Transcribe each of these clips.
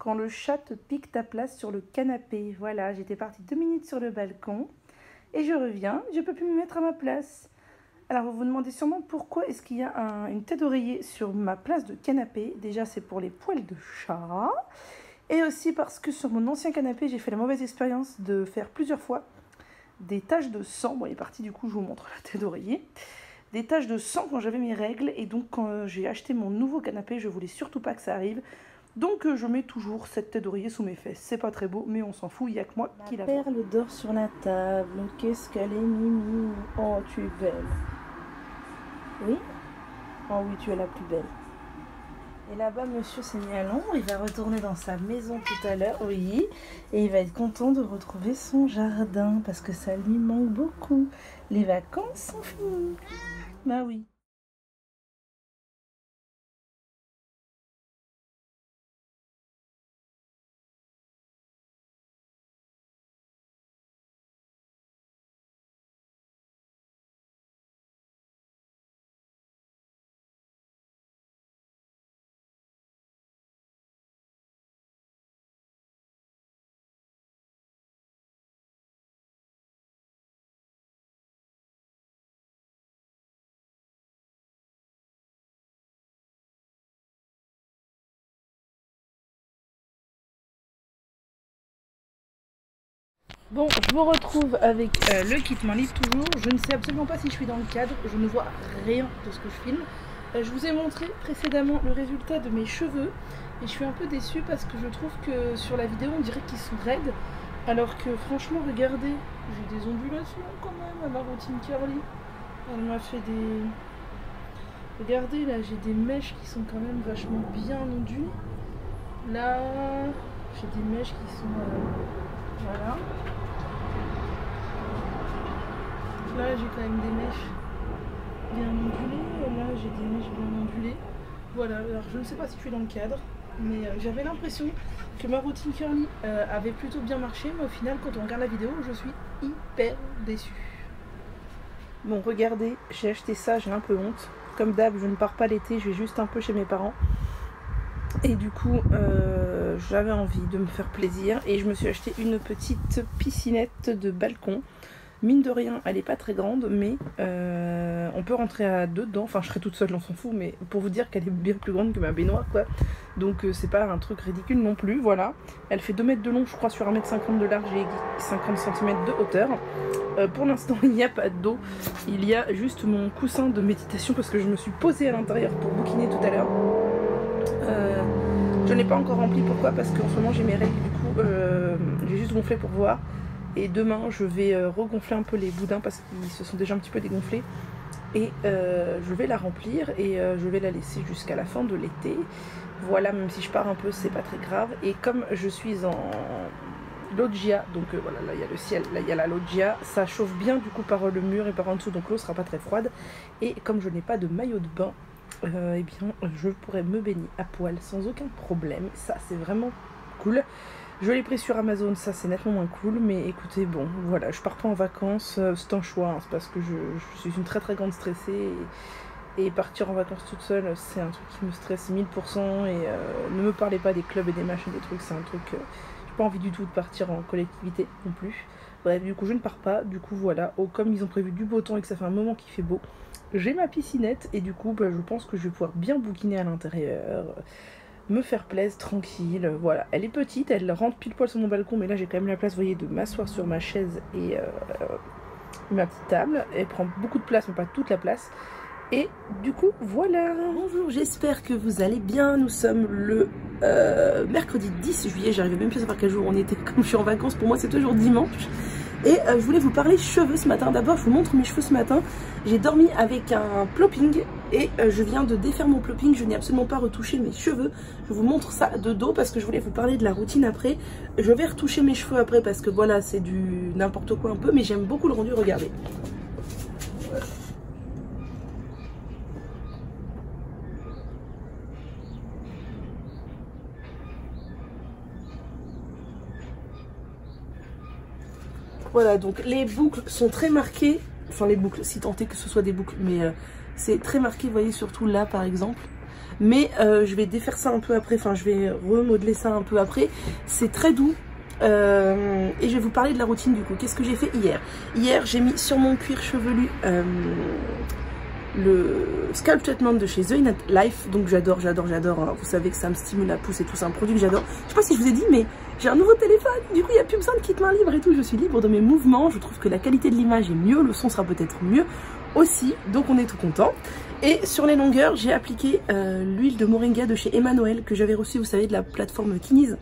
quand le chat te pique ta place sur le canapé. Voilà, j'étais partie 2 minutes sur le balcon et je reviens, je peux plus me mettre à ma place. Alors vous vous demandez sûrement pourquoi est-ce qu'il y a une tête d'oreiller sur ma place de canapé. Déjà c'est pour les poils de chat et aussi parce que sur mon ancien canapé j'ai fait la mauvaise expérience de faire plusieurs fois des taches de sang. Bon il est parti, du coup je vous montre la tête d'oreiller. Des taches de sang quand j'avais mes règles, et donc quand j'ai acheté mon nouveau canapé, je voulais surtout pas que ça arrive. Donc je mets toujours cette tête d'oreiller sous mes fesses. C'est pas très beau, mais on s'en fout, il n'y a que moi qui la vois. La perle dort sur la table, qu'est-ce qu'elle est mimi. Oh, tu es belle. Oui? Oh oui, tu es la plus belle. Et là-bas, monsieur s'est mis à l'ombre, il va retourner dans sa maison tout à l'heure, oui. Et il va être content de retrouver son jardin, parce que ça lui manque beaucoup. Les vacances sont finies. Bah oui. Bon, je vous retrouve avec le kit main libre toujours. Je ne sais absolument pas si je suis dans le cadre, je ne vois rien de ce que je filme. Je vous ai montré précédemment le résultat de mes cheveux et je suis un peu déçue parce que je trouve que sur la vidéo on dirait qu'ils sont raides, alors que franchement regardez, j'ai des ondulations quand même à ma routine curly. Elle m'a fait des... Regardez là, j'ai des mèches qui sont quand même vachement bien ondulées. Là, j'ai des mèches qui sont... voilà. Là j'ai quand même des mèches bien ondulées, là j'ai des mèches bien ondulées. Voilà, alors je ne sais pas si je suis dans le cadre, mais j'avais l'impression que ma routine curly avait plutôt bien marché, mais au final quand on regarde la vidéo, je suis hyper déçue. Bon regardez, j'ai acheté ça, j'ai un peu honte. Comme d'hab, je ne pars pas l'été, je vais juste un peu chez mes parents. Et du coup, j'avais envie de me faire plaisir et je me suis acheté une petite piscinette de balcon. Mine de rien, elle n'est pas très grande, mais on peut rentrer à deux dedans. Enfin, je serai toute seule, on s'en fout, mais pour vous dire qu'elle est bien plus grande que ma baignoire, quoi. Donc, c'est pas un truc ridicule non plus, voilà. Elle fait 2 mètres de long, je crois, sur 1,50 m de large et 50 cm de hauteur. Pour l'instant, il n'y a pas d'eau. Il y a juste mon coussin de méditation parce que je me suis posée à l'intérieur pour bouquiner tout à l'heure. Je n'ai pas encore rempli, pourquoi? Parce qu'en ce moment, j'ai mes règles, du coup, j'ai juste gonflé pour voir. Et demain je vais regonfler un peu les boudins parce qu'ils se sont déjà un petit peu dégonflés. Et je vais la remplir et je vais la laisser jusqu'à la fin de l'été. Voilà, même si je pars un peu, c'est pas très grave. Et comme je suis en loggia, donc voilà, là il y a le ciel, là il y a la loggia, ça chauffe bien du coup par le mur et par en dessous, donc l'eau sera pas très froide. Et comme je n'ai pas de maillot de bain, eh bien je pourrais me baigner à poil sans aucun problème. Ça c'est vraiment cool. Je l'ai pris sur Amazon, ça c'est nettement moins cool, mais écoutez, bon, voilà, je pars pas en vacances, c'est un choix, hein, c'est parce que je suis une très très grande stressée, et partir en vacances toute seule, c'est un truc qui me stresse 1000%, et ne me parlez pas des clubs et des machins, des trucs, c'est un truc, j'ai pas envie du tout de partir en collectivité non plus. Bref, du coup je ne pars pas, du coup voilà, comme ils ont prévu du beau temps et que ça fait un moment qu'il fait beau, j'ai ma piscinette, et du coup bah, je pense que je vais pouvoir bien bouquiner à l'intérieur, me faire plaisir tranquille. Voilà, elle est petite, elle rentre pile poil sur mon balcon, mais là j'ai quand même la place, vous voyez, de m'asseoir sur ma chaise et ma petite table. Elle prend beaucoup de place, mais pas toute la place. Et du coup, voilà. Bonjour, j'espère que vous allez bien. Nous sommes le mercredi 10 juillet. J'arrive même plus à savoir quel jour on était. Comme je suis en vacances, pour moi c'est toujours dimanche. Et je voulais vous parler cheveux ce matin. D'abord, je vous montre mes cheveux ce matin. J'ai dormi avec un plopping et je viens de défaire mon plopping. Je n'ai absolument pas retouché mes cheveux. Je vous montre ça de dos parce que je voulais vous parler de la routine après. Je vais retoucher mes cheveux après parce que voilà, c'est du n'importe quoi un peu, mais j'aime beaucoup le rendu. Regardez. Voilà, donc les boucles sont très marquées, enfin les boucles, si tant est que ce soit des boucles, mais c'est très marqué, vous voyez, surtout là par exemple. mais je vais défaire ça un peu après, enfin je vais remodeler ça un peu après. C'est très doux. Et je vais vous parler de la routine du coup. Qu'est-ce que j'ai fait hier? Hier j'ai mis sur mon cuir chevelu le scalp treatment de chez The Innate Life. Donc j'adore, hein. Vous savez que ça me stimule la pousse et tout, c'est un produit que j'adore. Je sais pas si je vous ai dit, mais j'ai un nouveau téléphone, du coup il n'y a plus besoin de kit main libre et tout. Je suis libre de mes mouvements, je trouve que la qualité de l'image est mieux, le son sera peut-être mieux aussi, donc on est tout content. Et sur les longueurs j'ai appliqué l'huile de moringa de chez Emmanuel que j'avais reçue, vous savez, de la plateforme Kiniz.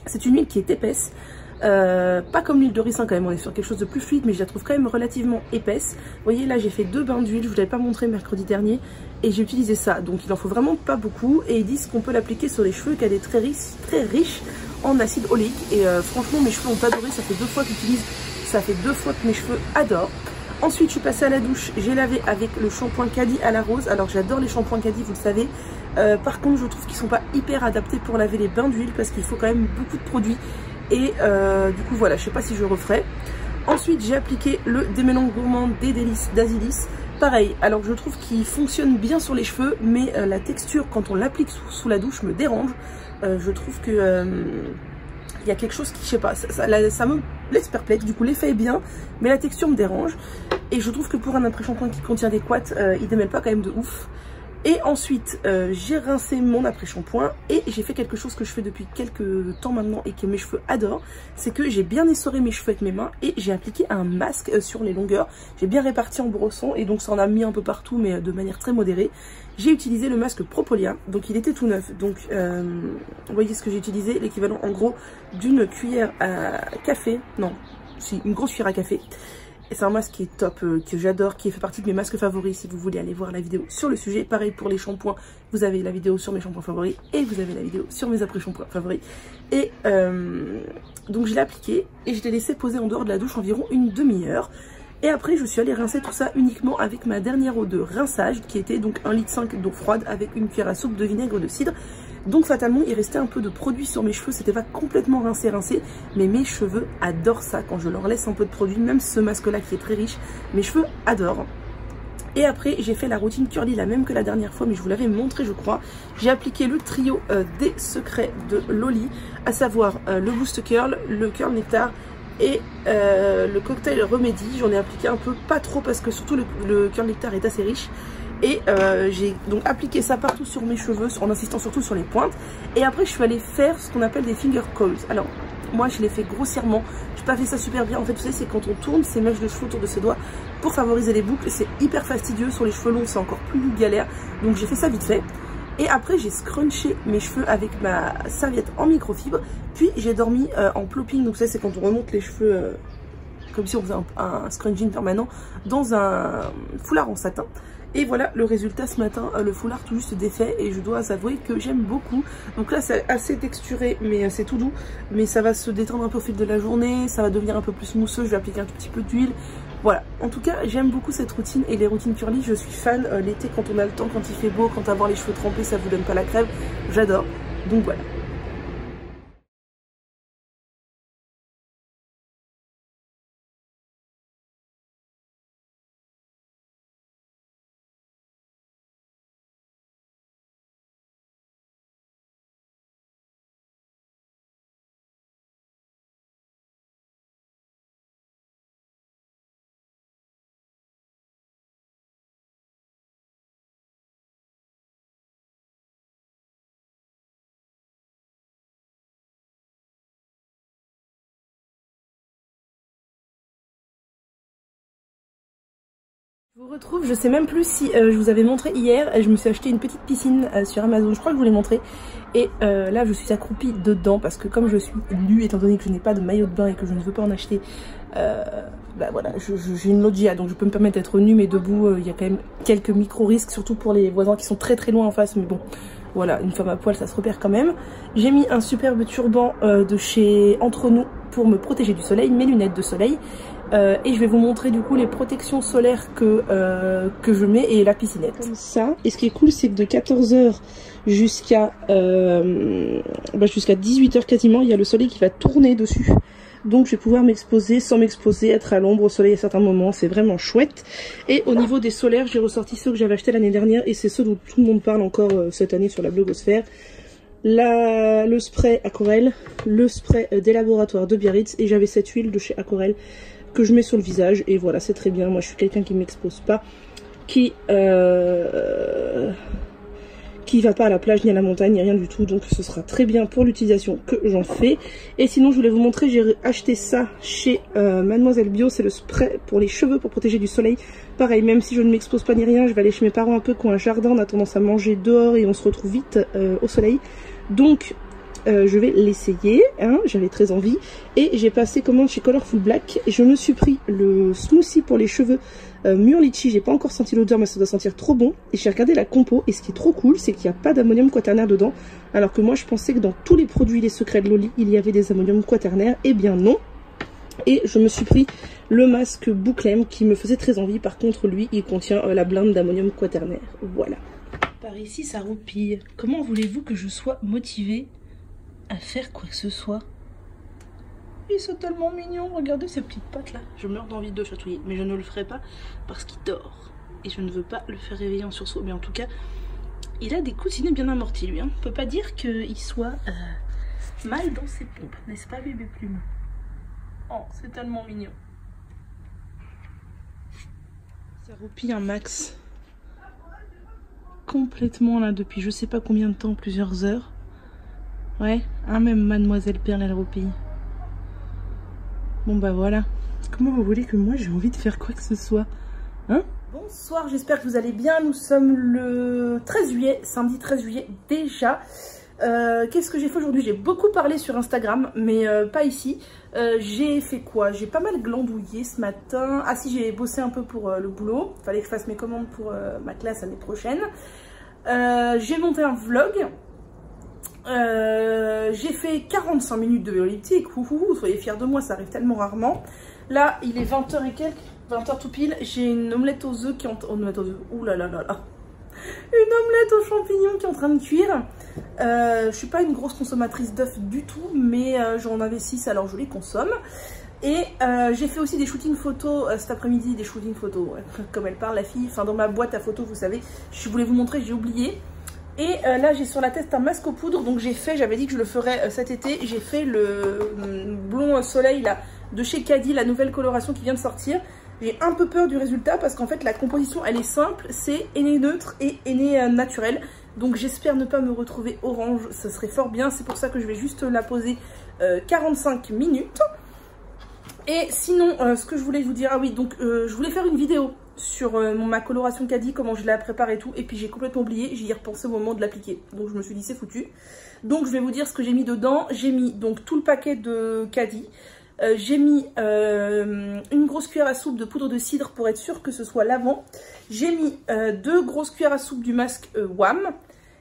C'est une huile qui est épaisse, pas comme l'huile de ricin quand même, on est sur quelque chose de plus fluide, mais je la trouve quand même relativement épaisse. Vous voyez là j'ai fait 2 bains d'huile, je vous l'avais pas montré mercredi dernier, et j'ai utilisé ça, donc il en faut vraiment pas beaucoup. Et ils disent qu'on peut l'appliquer sur les cheveux, qu'elle est très riche en acide oléique, et franchement mes cheveux ont adoré, ça fait 2 fois que j'utilise, ça fait 2 fois que mes cheveux adorent. Ensuite je suis passée à la douche, j'ai lavé avec le shampoing Caddy à la rose. Alors j'adore les shampoings Caddy, vous le savez. Par contre je trouve qu'ils sont pas hyper adaptés pour laver les bains d'huile parce qu'il faut quand même beaucoup de produits. Et du coup voilà, je sais pas si je referai. Ensuite j'ai appliqué le démêlant gourmand des délices d'Azilis. Pareil, alors je trouve qu'il fonctionne bien sur les cheveux, mais la texture quand on l'applique sous la douche me dérange. Je trouve que il y a quelque chose qui, je sais pas, ça me laisse perplexe. Du coup l'effet est bien, mais la texture me dérange. Et je trouve que pour un après-shampoing qui contient des couates, il démêle pas quand même de ouf. Et ensuite j'ai rincé mon après-shampoing et j'ai fait quelque chose que je fais depuis quelques temps maintenant et que mes cheveux adorent. C'est que j'ai bien essoré mes cheveux avec mes mains et j'ai appliqué un masque sur les longueurs. J'ai bien réparti en brossant et donc ça en a mis un peu partout, mais de manière très modérée. J'ai utilisé le masque Propolia, donc il était tout neuf. Donc vous voyez ce que j'ai utilisé, l'équivalent en gros d'une cuillère à café, non, si, une grosse cuillère à café. Et c'est un masque qui est top, que j'adore, qui fait partie de mes masques favoris si vous voulez aller voir la vidéo sur le sujet. Pareil pour les shampoings, vous avez la vidéo sur mes shampoings favoris et vous avez la vidéo sur mes après-shampoings favoris. Et donc je l'ai appliqué et je l'ai laissé poser en dehors de la douche environ une demi-heure. Et après je suis allée rincer tout ça uniquement avec ma dernière eau de rinçage qui était donc 1,5 litre d'eau froide avec une cuillère à soupe de vinaigre de cidre. Donc fatalement il restait un peu de produit sur mes cheveux, c'était pas complètement rincé, mais mes cheveux adorent ça quand je leur laisse un peu de produit, même ce masque là qui est très riche, mes cheveux adorent. Et après j'ai fait la routine curly, la même que la dernière fois, mais je vous l'avais montré je crois. J'ai appliqué le trio des secrets de Loli, à savoir le boost curl, le curl nectar et le cocktail Remedy. J'en ai appliqué un peu, pas trop parce que surtout le curl nectar est assez riche. Et j'ai donc appliqué ça partout sur mes cheveux en insistant surtout sur les pointes. Et après je suis allée faire ce qu'on appelle des finger curls. Alors moi je l'ai fait grossièrement, j'ai pas fait ça super bien. En fait vous savez c'est quand on tourne ses mèches de cheveux autour de ses doigts pour favoriser les boucles. C'est hyper fastidieux, sur les cheveux longs c'est encore plus galère. Donc j'ai fait ça vite fait. Et après j'ai scrunché mes cheveux avec ma serviette en microfibre. Puis j'ai dormi en plopping. Donc ça c'est quand on remonte les cheveux comme si on faisait un scrunching permanent dans un foulard en satin. Et voilà le résultat ce matin, le foulard tout juste défait et je dois avouer que j'aime beaucoup. Donc là c'est assez texturé mais c'est tout doux, mais ça va se détendre un peu au fil de la journée, ça va devenir un peu plus mousseux, je vais appliquer un tout petit peu d'huile. Voilà, en tout cas j'aime beaucoup cette routine et les routines curly, je suis fan. L'été quand on a le temps, quand il fait beau, quand avoir les cheveux trempés ça vous donne pas la crève, j'adore. Donc voilà. Je vous retrouve, je sais même plus si je vous avais montré hier, je me suis acheté une petite piscine sur Amazon, je crois que je vous l'ai montré. Et là je suis accroupie dedans parce que comme je suis nue, étant donné que je n'ai pas de maillot de bain et que je ne veux pas en acheter, bah voilà, j'ai une loggia donc je peux me permettre d'être nue, mais debout il y a quand même quelques micro-risques, surtout pour les voisins qui sont très très loin en face, mais bon. Voilà, une femme à poil ça se repère quand même. J'ai mis un superbe turban de chez Entre Nous pour me protéger du soleil, mes lunettes de soleil. Et je vais vous montrer du coup les protections solaires que je mets et la piscinette. Comme ça. Et ce qui est cool, c'est que de 14 h jusqu'à 18 h quasiment, il y a le soleil qui va tourner dessus. Donc je vais pouvoir m'exposer sans m'exposer, être à l'ombre, au soleil à certains moments, c'est vraiment chouette. Et au niveau des solaires, j'ai ressorti ceux que j'avais achetés l'année dernière et c'est ceux dont tout le monde parle encore cette année sur la blogosphère. Le spray Aquarelle, le spray des laboratoires de Biarritz et j'avais cette huile de chez Aquarelle que je mets sur le visage et voilà, c'est très bien. Moi je suis quelqu'un qui m'expose pas, qui va pas à la plage ni à la montagne ni rien du tout, donc ce sera très bien pour l'utilisation que j'en fais. Et sinon je voulais vous montrer, j'ai acheté ça chez Mademoiselle Bio, c'est le spray pour les cheveux pour protéger du soleil. Pareil, même si je ne m'expose pas ni rien, je vais aller chez mes parents un peu qui ont un jardin, on a tendance à manger dehors et on se retrouve vite au soleil, donc je vais l'essayer, hein, j'avais très envie. Et j'ai passé commande chez Colorful Black et je me suis pris le smoothie pour les cheveux mûr litchi. J'ai pas encore senti l'odeur mais ça doit sentir trop bon. Et j'ai regardé la compo et ce qui est trop cool, c'est qu'il n'y a pas d'ammonium quaternaire dedans. Alors que moi je pensais que dans tous les produits les secrets de Loli il y avait des ammonium quaternaires. Et bien non. Et je me suis pris le masque Bouclem qui me faisait très envie. Par contre lui il contient la blinde d'ammonium quaternaire. Voilà. Par ici ça roupille. Comment voulez-vous que je sois motivée à faire quoi que ce soit? Ils sont tellement mignons, regardez ces petites pattes là. Je meurs d'envie de le chatouiller, mais je ne le ferai pas parce qu'il dort. Et je ne veux pas le faire réveiller en sursaut. Mais en tout cas, il a des coussinets bien amortis lui. On peut pas dire qu'il soit mal dans ses pompes, n'est-ce pas bébé plume? Oh, c'est tellement mignon. Ça roupille un max. Complètement là depuis je sais pas combien de temps, plusieurs heures. Ouais, même Mademoiselle Perle elle roupille. Bon bah voilà. Comment vous voulez que moi j'ai envie de faire quoi que ce soit, hein? Bonsoir, j'espère que vous allez bien. Nous sommes le 13 juillet, samedi 13 juillet déjà. Qu'est-ce que j'ai fait aujourd'hui? J'ai beaucoup parlé sur Instagram, mais pas ici. J'ai fait quoi? J'ai pas mal glandouillé ce matin. Ah si, j'ai bossé un peu pour le boulot. Fallait que je fasse mes commandes pour ma classe l'année prochaine. J'ai monté un vlog. J'ai fait 45 minutes de vélolytique, soyez fiers de moi, ça arrive tellement rarement. Là, il est 20 h et quelques, 20 h tout pile. J'ai une omelette aux œufs qui est en train de cuire. Je suis pas une grosse consommatrice d'œufs du tout, mais j'en avais 6 alors je les consomme. Et j'ai fait aussi des shootings photos cet après-midi, des shootings photos, ouais, comme elle parle la fille, enfin dans ma boîte à photos vous savez, je voulais vous montrer, j'ai oublié. Et là j'ai sur la tête un masque aux poudres, donc j'ai fait, j'avais dit que je le ferais cet été, j'ai fait le blond soleil là de chez Caddy, la nouvelle coloration qui vient de sortir. J'ai un peu peur du résultat parce qu'en fait la composition elle est simple, c'est henné neutre et henné naturel. Donc j'espère ne pas me retrouver orange, ça serait fort bien, c'est pour ça que je vais juste la poser 45 minutes. Et sinon, ce que je voulais vous dire, ah oui, donc je voulais faire une vidéo sur ma coloration Caddy, comment je la prépare et tout, et puis j'ai complètement oublié, j'y ai repensé au moment de l'appliquer, donc je me suis dit c'est foutu. Donc je vais vous dire ce que j'ai mis dedans. J'ai mis donc tout le paquet de Caddy, j'ai mis une grosse cuillère à soupe de poudre de cidre pour être sûr que ce soit lavant, j'ai mis 2 grosses cuillères à soupe du masque WAM,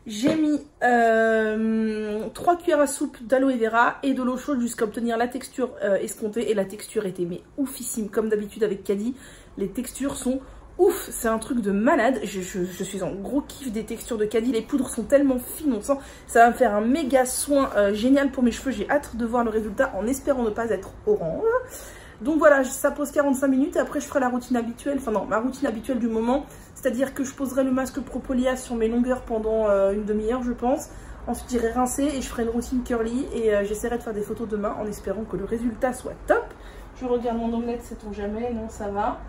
j'ai mis 3 cuillères à soupe d'aloe vera et de l'eau chaude jusqu'à obtenir la texture escomptée. Et la texture était mais oufissime, comme d'habitude avec Caddy. Les textures sont ouf, c'est un truc de malade. Je suis en gros kiff des textures de Caddy. Les poudres sont tellement fines, on sent ça va me faire un méga soin génial pour mes cheveux. J'ai hâte de voir le résultat en espérant ne pas être orange. Donc voilà, ça pose 45 minutes et après je ferai la routine habituelle, enfin non, ma routine habituelle du moment, c'est-à-dire que je poserai le masque Propolia sur mes longueurs pendant une demi-heure je pense. Ensuite j'irai rincer et je ferai une routine curly et j'essaierai de faire des photos demain en espérant que le résultat soit top. Je regarde mon omelette, sait-on jamais, non ça va.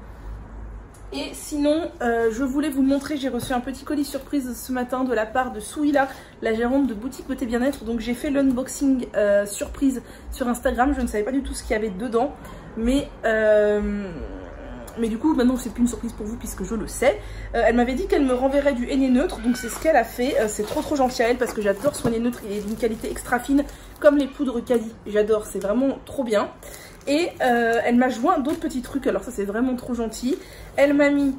Et sinon, je voulais vous montrer, j'ai reçu un petit colis surprise ce matin de la part de Souila, la gérante de boutique Beauté Bien-être. Donc j'ai fait l'unboxing surprise sur Instagram, je ne savais pas du tout ce qu'il y avait dedans. Mais du coup maintenant c'est plus une surprise pour vous puisque je le sais. Elle m'avait dit qu'elle me renverrait du henné neutre, donc c'est ce qu'elle a fait. C'est trop gentil à elle parce que j'adore son henné neutre, il est d'une qualité extra fine comme les poudres Caddy, j'adore, c'est vraiment trop bien. Et elle m'a joint d'autres petits trucs, alors ça c'est vraiment trop gentil. Elle m'a mis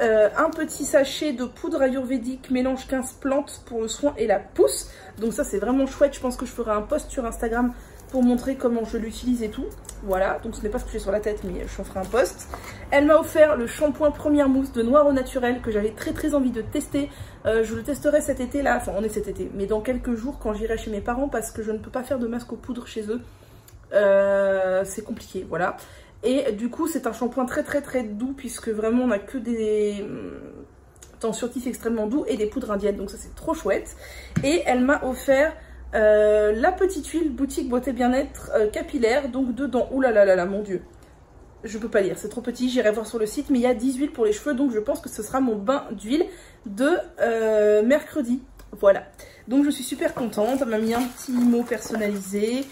un petit sachet de poudre ayurvédique mélange 15 plantes pour le soin et la pousse. Donc ça c'est vraiment chouette, je pense que je ferai un post sur Instagram pour montrer comment je l'utilise et tout. voilà, donc ce n'est pas ce que j'ai sur la tête, mais je en ferai un post. Elle m'a offert le shampoing Première Mousse de Noir au Naturel que j'avais très envie de tester. Je le testerai cet été là, enfin on est cet été, mais dans quelques jours quand j'irai chez mes parents parce que je ne peux pas faire de masque aux poudres chez eux. C'est compliqué, voilà. Et du coup c'est un shampoing très doux puisque vraiment on a que des tensioactifs extrêmement doux et des poudres indiennes, donc ça c'est trop chouette. Et elle m'a offert la petite huile boutique beauté bien-être capillaire, donc dedans, oulala mon dieu, je peux pas lire, c'est trop petit, j'irai voir sur le site, mais il y a 10 huiles pour les cheveux, donc je pense que ce sera mon bain d'huile de mercredi, voilà. Donc je suis super contente, elle m'a mis un petit mot personnalisé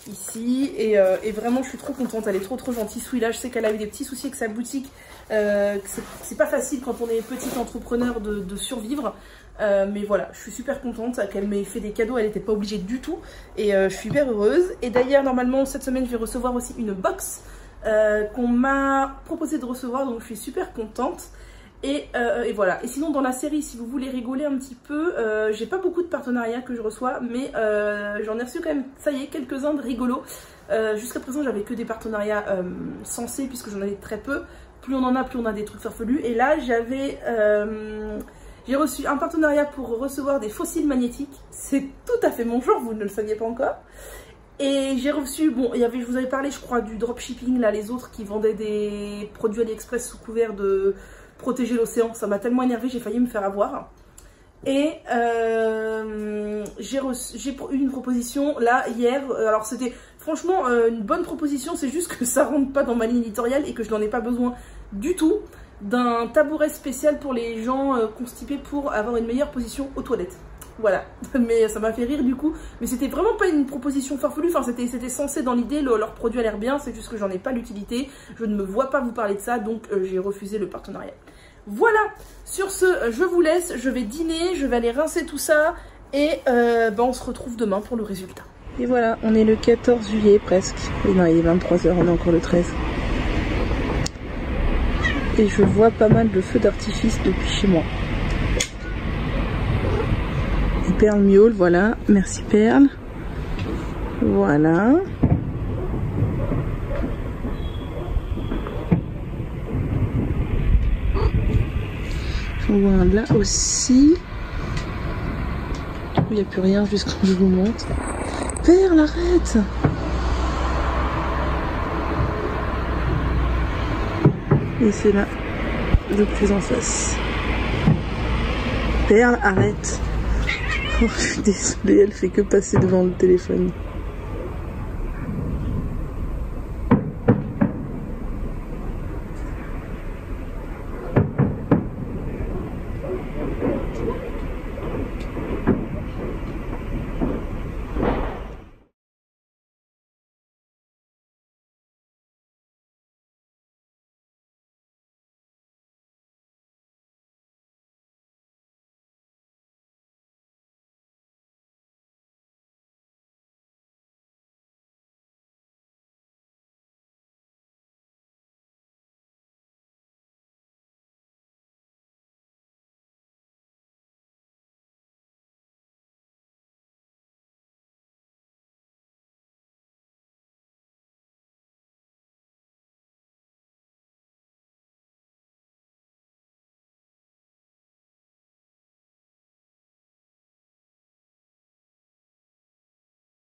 ici, et vraiment je suis trop contente, elle est trop gentille. Souila, je sais qu'elle a eu des petits soucis avec sa boutique, c'est pas facile quand on est petit entrepreneur de survivre. Mais voilà, je suis super contente qu'elle m'ait fait des cadeaux, elle n'était pas obligée du tout et je suis hyper heureuse. Et d'ailleurs normalement cette semaine je vais recevoir aussi une box qu'on m'a proposé de recevoir, donc je suis super contente. Et voilà, et sinon dans la série, si vous voulez rigoler un petit peu, j'ai pas beaucoup de partenariats que je reçois, mais j'en ai reçu quand même, ça y est, quelques-uns de rigolos. Jusqu'à présent j'avais que des partenariats sensés puisque j'en avais très peu. Plus on en a, plus on a des trucs farfelus. Et là j'ai reçu un partenariat pour recevoir des fossiles magnétiques. C'est tout à fait mon genre, vous ne le saviez pas encore. Et j'ai reçu, bon, il y avait, je vous avais parlé, je crois, du dropshipping, là, les autres qui vendaient des produits AliExpress sous couvert de protéger l'océan. Ça m'a tellement énervé, j'ai failli me faire avoir. Et j'ai eu une proposition, là, hier. Alors, c'était franchement une bonne proposition, c'est juste que ça rentre pas dans ma ligne éditoriale et que je n'en ai pas besoin du tout. D'un tabouret spécial pour les gens constipés pour avoir une meilleure position aux toilettes. Voilà, mais ça m'a fait rire du coup. Mais c'était vraiment pas une proposition farfelue, enfin c'était censé dans l'idée, leur produit a l'air bien, c'est juste que j'en ai pas l'utilité. Je ne me vois pas vous parler de ça, donc j'ai refusé le partenariat. Voilà, sur ce, je vous laisse, je vais dîner, je vais aller rincer tout ça et on se retrouve demain pour le résultat. Et voilà, on est le 14 juillet presque. Et non, il est 23 h, on est encore le 13. Et je vois pas mal de feux d'artifice depuis chez moi. Et Perle miaule, voilà. Merci Perle. Voilà. J'en vois un là aussi. Il n'y a plus rien jusqu'à quand je vous montre. Perle, arrête! Et c'est là, le plus en face. Perle, arrête. Oh, je suis désolée, elle fait que passer devant le téléphone.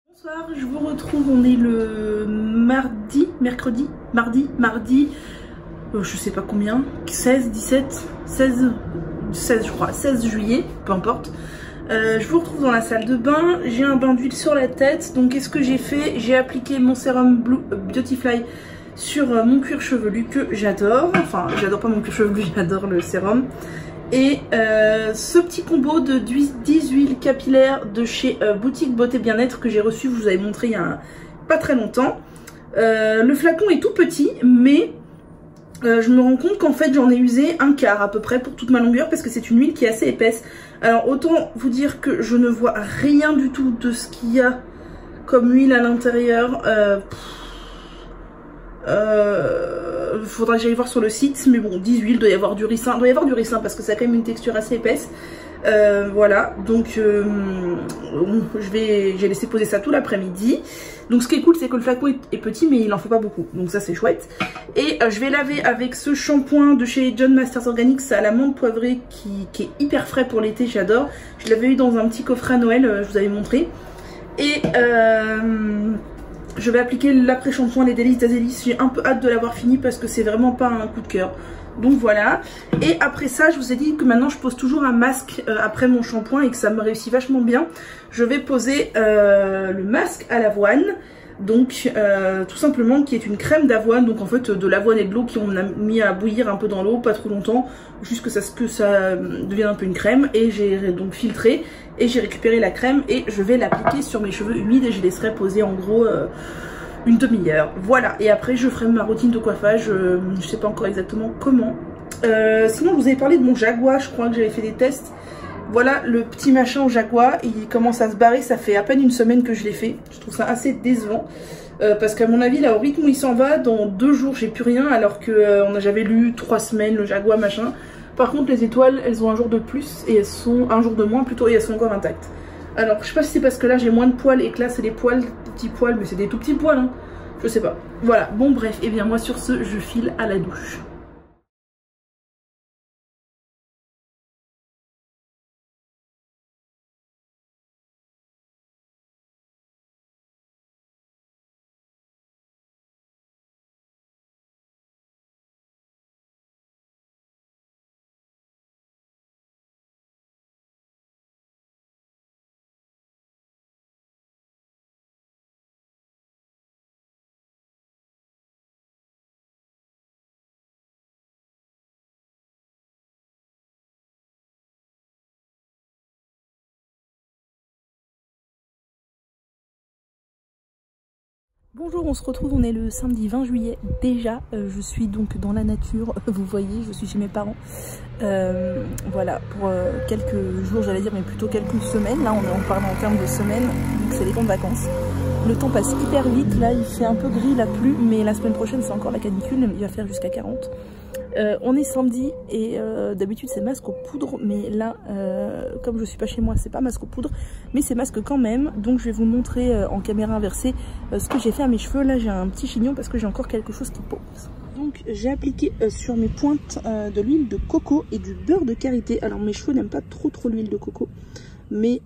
Bonsoir, je vous retrouve, on est le mardi, je sais pas combien, 16, 17, 16 je crois, 16 juillet, peu importe. Je vous retrouve dans la salle de bain, j'ai un bain d'huile sur la tête, donc qu'est-ce que j'ai fait? J'ai appliqué mon sérum Beautifly sur mon cuir chevelu que j'adore, enfin j'adore pas mon cuir chevelu, j'adore le sérum. Et ce petit combo de 10 huiles capillaires de chez Boutique Beauté Bien-être que j'ai reçu, je vous avais montré il y a pas très longtemps. Le flacon est tout petit, mais je me rends compte qu'en fait j'en ai usé un quart à peu près pour toute ma longueur parce que c'est une huile qui est assez épaisse. Alors autant vous dire que je ne vois rien du tout de ce qu'il y a comme huile à l'intérieur. Faudra que j'aille voir sur le site, mais bon, 10 huiles, doit y avoir du ricin parce que ça a quand même une texture assez épaisse. Voilà, donc j'ai laissé poser ça tout l'après-midi. Donc ce qui est cool, c'est que le flacon est petit, mais il en faut pas beaucoup, donc ça c'est chouette. Et je vais laver avec ce shampoing de chez John Masters Organics à la menthe poivrée qui est hyper frais pour l'été, j'adore. Je l'avais eu dans un petit coffret à Noël, je vous avais montré. Et je vais appliquer l'après-shampoing Les Délices d'Azélis. J'ai un peu hâte de l'avoir fini parce que c'est vraiment pas un coup de cœur. Donc voilà. Et après ça, je vous ai dit que maintenant je pose toujours un masque après mon shampoing et que ça me réussit vachement bien. Je vais poser le masque à l'avoine. Donc tout simplement qui est une crème d'avoine. Donc en fait de l'avoine et de l'eau qu'on a mis à bouillir un peu dans l'eau, pas trop longtemps. Juste que ça devienne un peu une crème. Et j'ai donc filtré. Et j'ai récupéré la crème et je vais l'appliquer sur mes cheveux humides. Et je laisserai poser en gros... une demi-heure, voilà, et après je ferai ma routine de coiffage, je sais pas encore exactement comment. Sinon je vous avais parlé de mon Jaguar, je crois que j'avais fait des tests. Voilà le petit machin au Jaguar, il commence à se barrer, ça fait à peine une semaine que je l'ai fait, je trouve ça assez décevant. Parce qu'à mon avis là au rythme où il s'en va, dans 2 jours j'ai plus rien, alors que j'avais lu 3 semaines le Jaguar machin. Par contre les étoiles elles ont un jour de plus et elles sont un jour de moins plutôt et elles sont encore intactes. Alors je sais pas si c'est parce que là j'ai moins de poils et que là c'est des poils, des petits poils, mais c'est des tout petits poils hein. Je sais pas. Voilà, bon bref, et bien moi sur ce je file à la douche. Bonjour, on se retrouve, on est le samedi 20 juillet déjà, je suis donc dans la nature, vous voyez, je suis chez mes parents, voilà, pour quelques jours j'allais dire, mais plutôt quelques semaines, là on parle en termes de semaines, vu que c'est les temps de vacances. Le temps passe hyper vite, là il fait un peu gris, la pluie, mais la semaine prochaine c'est encore la canicule, il va faire jusqu'à 40. On est samedi et d'habitude c'est masque aux poudres, mais là comme je suis pas chez moi c'est pas masque aux poudres, mais c'est masque quand même. Donc je vais vous montrer en caméra inversée ce que j'ai fait à mes cheveux. Là j'ai un petit chignon parce que j'ai encore quelque chose qui pose. Donc j'ai appliqué sur mes pointes de l'huile de coco et du beurre de karité. Alors mes cheveux n'aiment pas trop l'huile de coco, mais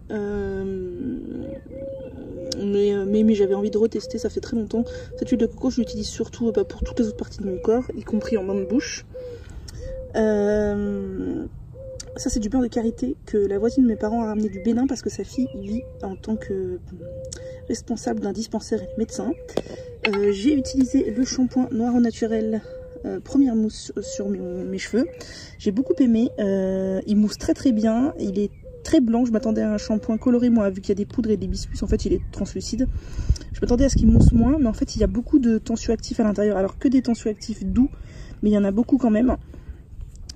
j'avais envie de retester, ça fait très longtemps. Cette huile de coco je l'utilise surtout pour toutes les autres parties de mon corps, y compris en bain de bouche. Ça c'est du beurre de karité que la voisine de mes parents a ramené du Bénin parce que sa fille vit en tant que responsable d'un dispensaire médecin. J'ai utilisé le shampoing noir au naturel première mousse sur mes cheveux. J'ai beaucoup aimé, il mousse très bien, il est très blanc. Je m'attendais à un shampoing coloré, moi, vu qu'il y a des poudres et des biscuits, en fait il est translucide. Je m'attendais à ce qu'il mousse moins, mais en fait il y a beaucoup de tensioactifs à l'intérieur, alors que des tensioactifs doux, mais il y en a beaucoup quand même.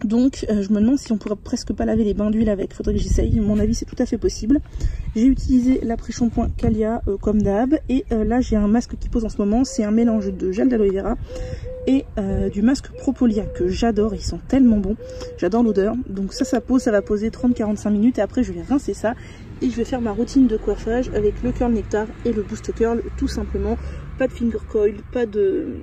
Donc je me demande si on pourrait presque pas laver les bains d'huile avec, faudrait que j'essaye, mon avis c'est tout à fait possible. J'ai utilisé l'après-shampoing Calia comme d'hab, et là j'ai un masque qui pose en ce moment, c'est un mélange de gel d'aloe vera et du masque Propolia que j'adore, ils sont tellement bons, j'adore l'odeur. Donc ça pose, ça va poser 30-45 minutes et après je vais rincer ça et je vais faire ma routine de coiffage avec le curl nectar et le boost curl tout simplement. Pas de finger coil, pas de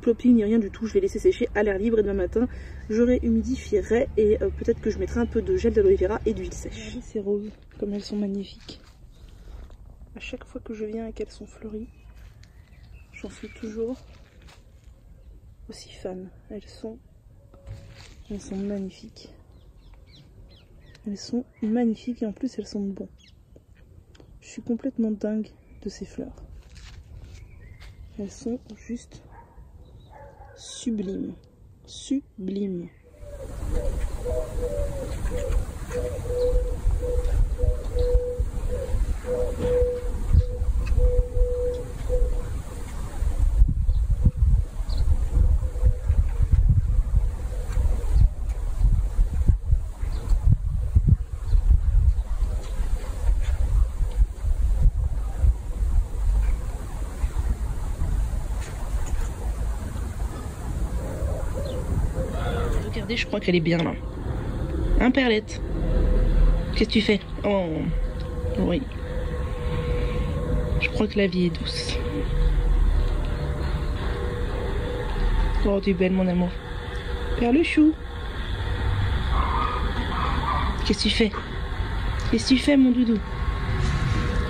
plopping ni rien du tout, je vais laisser sécher à l'air libre et demain matin je réhumidifierai et peut-être que je mettrai un peu de gel d'aloe vera et d'huile sèche. Regardez ces roses, comme elles sont magnifiques. À chaque fois que je viens et qu'elles sont fleuries, j'en suis toujours aussi fan. Elles sont magnifiques. Elles sont magnifiques et en plus elles sentent bon. Je suis complètement dingue de ces fleurs. Elles sont juste sublimes. Sublimes. Regardez, je crois qu'elle est bien là. Hein, Perlette? Qu'est-ce que tu fais? Oh, oui. Je crois que la vie est douce. Oh, tu es belle, mon amour. Perle-chou. Qu'est-ce que tu fais? Qu'est-ce que tu fais, mon doudou?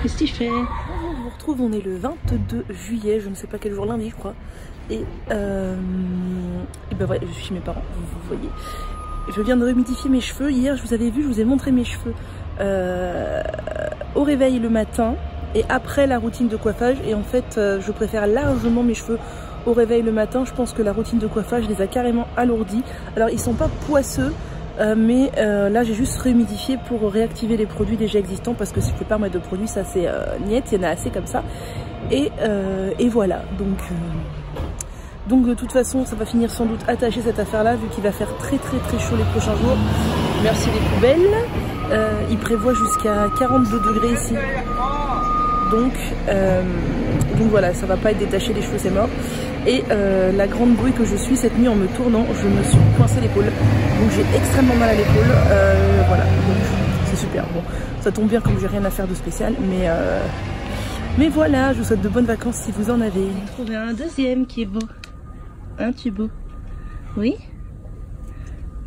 Qu'est-ce que tu fais? On vous retrouve, on est le 22 juillet, je ne sais pas quel jour, lundi, je crois. Et ben ouais, je suis chez mes parents, vous voyez. Je viens de humidifier mes cheveux. Hier, je vous avais vu, je vous ai montré mes cheveux au réveil le matin et après la routine de coiffage. Et en fait, je préfère largement mes cheveux au réveil le matin. Je pense que la routine de coiffage les a carrément alourdis. Alors, ils sont pas poisseux. Mais là j'ai juste réhumidifié pour réactiver les produits déjà existants parce que si je peux pas mettre de produits ça c'est niet, il y en a assez comme ça et voilà donc de toute façon ça va finir sans doute attaché cette affaire là vu qu'il va faire très chaud les prochains jours. Merci les poubelles. Il prévoit jusqu'à 42 degrés ici donc voilà, ça va pas être détaché les cheveux, c'est mort. Et la grande bruit que je suis cette nuit en me tournant, je me suis coincé l'épaule. Donc j'ai extrêmement mal à l'épaule. Voilà, donc c'est super. Bon, ça tombe bien comme j'ai rien à faire de spécial. Mais voilà, je vous souhaite de bonnes vacances si vous en avez. J'ai trouvé un deuxième qui est beau. Hein, tu es beau? Oui?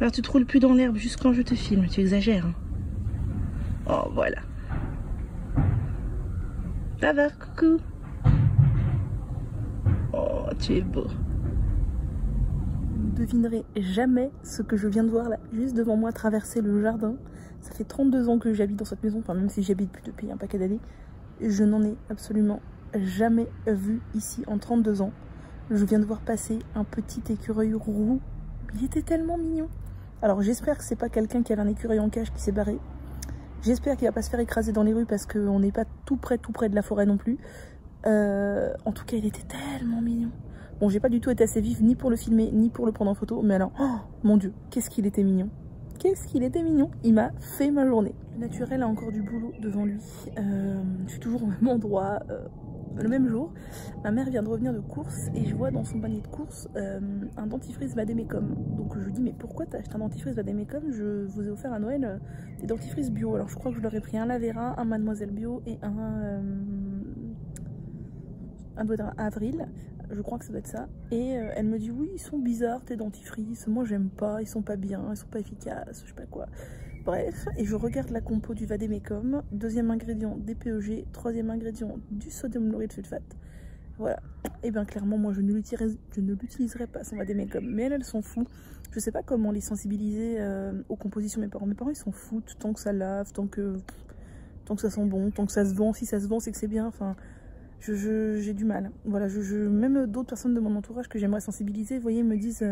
Alors tu te roules plus dans l'herbe juste quand je te filme, tu exagères. Hein. Oh, voilà. Ça va, coucou. Oh, tu es beau. Vous ne devinerez jamais ce que je viens de voir là, juste devant moi, traverser le jardin. Ça fait 32 ans que j'habite dans cette maison, enfin même si j'habite plus depuis un paquet d'années. Je n'en ai absolument jamais vu ici en 32 ans. Je viens de voir passer un petit écureuil roux. Il était tellement mignon. Alors j'espère que c'est pas quelqu'un qui avait un écureuil en cage qui s'est barré. J'espère qu'il va pas se faire écraser dans les rues parce qu'on n'est pas tout près de la forêt non plus. En tout cas, il était tellement mignon. Bon, j'ai pas du tout été assez vive ni pour le filmer, ni pour le prendre en photo. Mais alors, oh mon Dieu, qu'est-ce qu'il était mignon. Qu'est-ce qu'il était mignon. Il m'a fait ma journée. Le naturel a encore du boulot devant lui. Je suis toujours au même endroit. Le même jour, ma mère vient de revenir de course et je vois dans son panier de course un dentifrice Vademecum. Donc je lui dis mais pourquoi t'as acheté un dentifrice Vademecum? Je vous ai offert à Noël des dentifrices bio. Alors je crois que je leur ai pris un Lavera, un Mademoiselle Bio et un Avril. Je crois que ça doit être ça. Et elle me dit oui ils sont bizarres tes dentifrices, moi j'aime pas, ils sont pas bien, ils sont pas efficaces, je sais pas quoi. Bref, et je regarde la compo du Vademecum, deuxième ingrédient DPEG, troisième ingrédient du sodium laureth sulfate. Voilà. Et bien clairement, moi je ne l'utiliserai pas son Vademecum, mais elles s'en foutent. Je sais pas comment les sensibiliser aux compositions de mes parents. Mes parents ils s'en foutent tant que ça lave, tant que ça sent bon, tant que ça se vend. Si ça se vend, c'est que c'est bien. Enfin, j'ai du mal. Voilà, même d'autres personnes de mon entourage que j'aimerais sensibiliser, vous voyez, me disent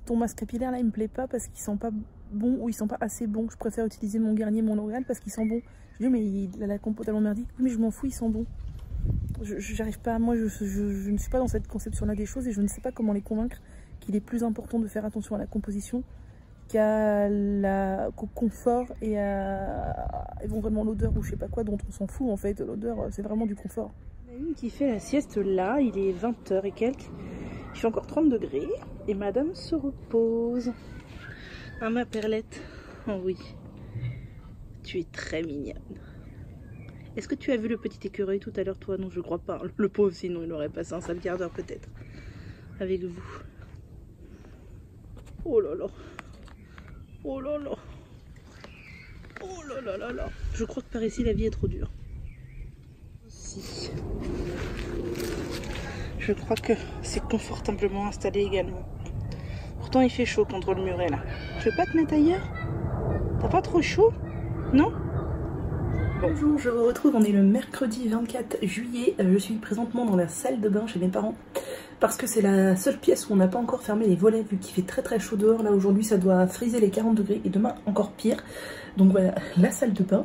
ton masque capillaire là il me plaît pas parce qu'il sent pas bon ou ils sont pas assez bons, je préfère utiliser mon Garnier, mon L'Oréal parce qu'ils sont bons. Je dis mais il a la compo tellement merdique, mais je m'en fous, ils sont bons. J'arrive pas, moi je ne suis pas dans cette conception là des choses et je ne sais pas comment les convaincre qu'il est plus important de faire attention à la composition qu'au confort et à éventuellement l'odeur ou je sais pas quoi dont on s'en fout en fait. L'odeur c'est vraiment du confort. Il y en a une qui fait la sieste là, il est 20h et quelques, il fait encore 30 degrés et madame se repose. Ah ma perlette, oh oui, tu es très mignonne. Est-ce que tu as vu le petit écureuil tout à l'heure toi? Non je crois pas, le pauvre sinon il aurait passé un sale quart d'heure peut-être avec vous. Oh là là, oh là là, oh là là là là. Je crois que par ici la vie est trop dure. Si. Je crois que c'est confortablement installé également. Pourtant il fait chaud contre le muret là. Tu veux pas te mettre ailleurs? T'as pas trop chaud? Non? Bonjour, je vous retrouve, on est le mercredi 24 juillet. Je suis présentement dans la salle de bain chez mes parents. Parce que c'est la seule pièce où on n'a pas encore fermé les volets vu qu'il fait très chaud dehors. Là aujourd'hui ça doit friser les 40 degrés et demain encore pire. Donc voilà, la salle de bain.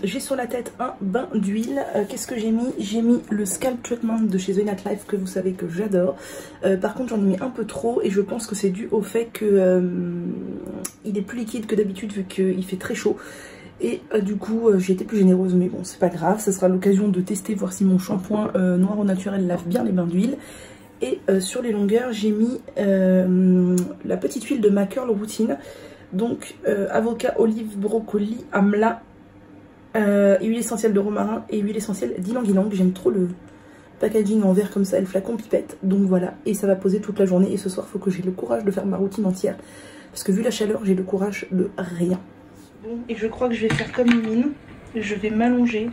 J'ai sur la tête un bain d'huile. Qu'est-ce que j'ai mis? J'ai mis le Scalp Treatment de chez The Nat Life que vous savez que j'adore. Par contre j'en ai mis un peu trop et je pense que c'est dû au fait que il est plus liquide que d'habitude vu qu'il fait très chaud. Et du coup j'ai été plus généreuse, mais bon c'est pas grave, ça sera l'occasion de tester, voir si mon shampoing noir au naturel lave bien les bains d'huile. Et sur les longueurs j'ai mis la petite huile de ma curl routine. Donc avocat, olive, brocoli, amla, huile essentielle de romarin et huile essentielle d'ylang-ylang. J'aime trop le packaging en verre comme ça, le flacon pipette. Donc voilà, et ça va poser toute la journée. Et ce soir, il faut que j'ai le courage de faire ma routine entière. Parce que vu la chaleur, j'ai le courage de rien. Bon, et je crois que je vais faire comme Mimine. Je vais m'allonger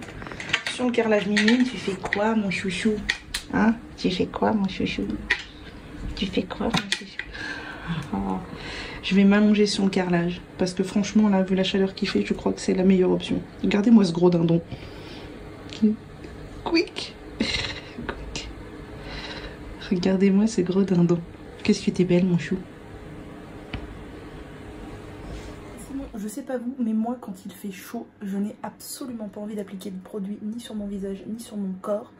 sur le carrelage. Mimine, tu fais quoi mon chouchou? Hein? Tu fais quoi mon chouchou? Tu fais quoi mon chouchou? Oh. Je vais m'allonger sur le carrelage. Parce que franchement, là, vu la chaleur qu'il fait, je crois que c'est la meilleure option. Regardez-moi ce gros dindon. Quick. Regardez-moi ce gros dindon. Qu'est-ce que t'es belle mon chou. Je sais pas vous, mais moi quand il fait chaud, je n'ai absolument pas envie d'appliquer de produit ni sur mon visage ni sur mon corps.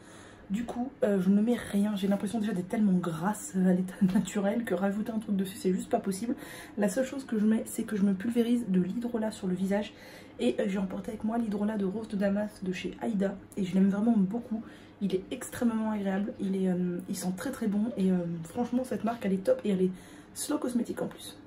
Du coup, je ne mets rien. J'ai l'impression déjà d'être tellement grasse à l'état naturel que rajouter un truc dessus, c'est juste pas possible. La seule chose que je mets, c'est que je me pulvérise de l'hydrolat sur le visage. Et j'ai emporté avec moi l'hydrolat de Rose de Damas de chez Aïda. Et je l'aime vraiment beaucoup. Il est extrêmement agréable. Il sent très très bon. Et franchement, cette marque, elle est top. Et elle est slow cosmétique en plus.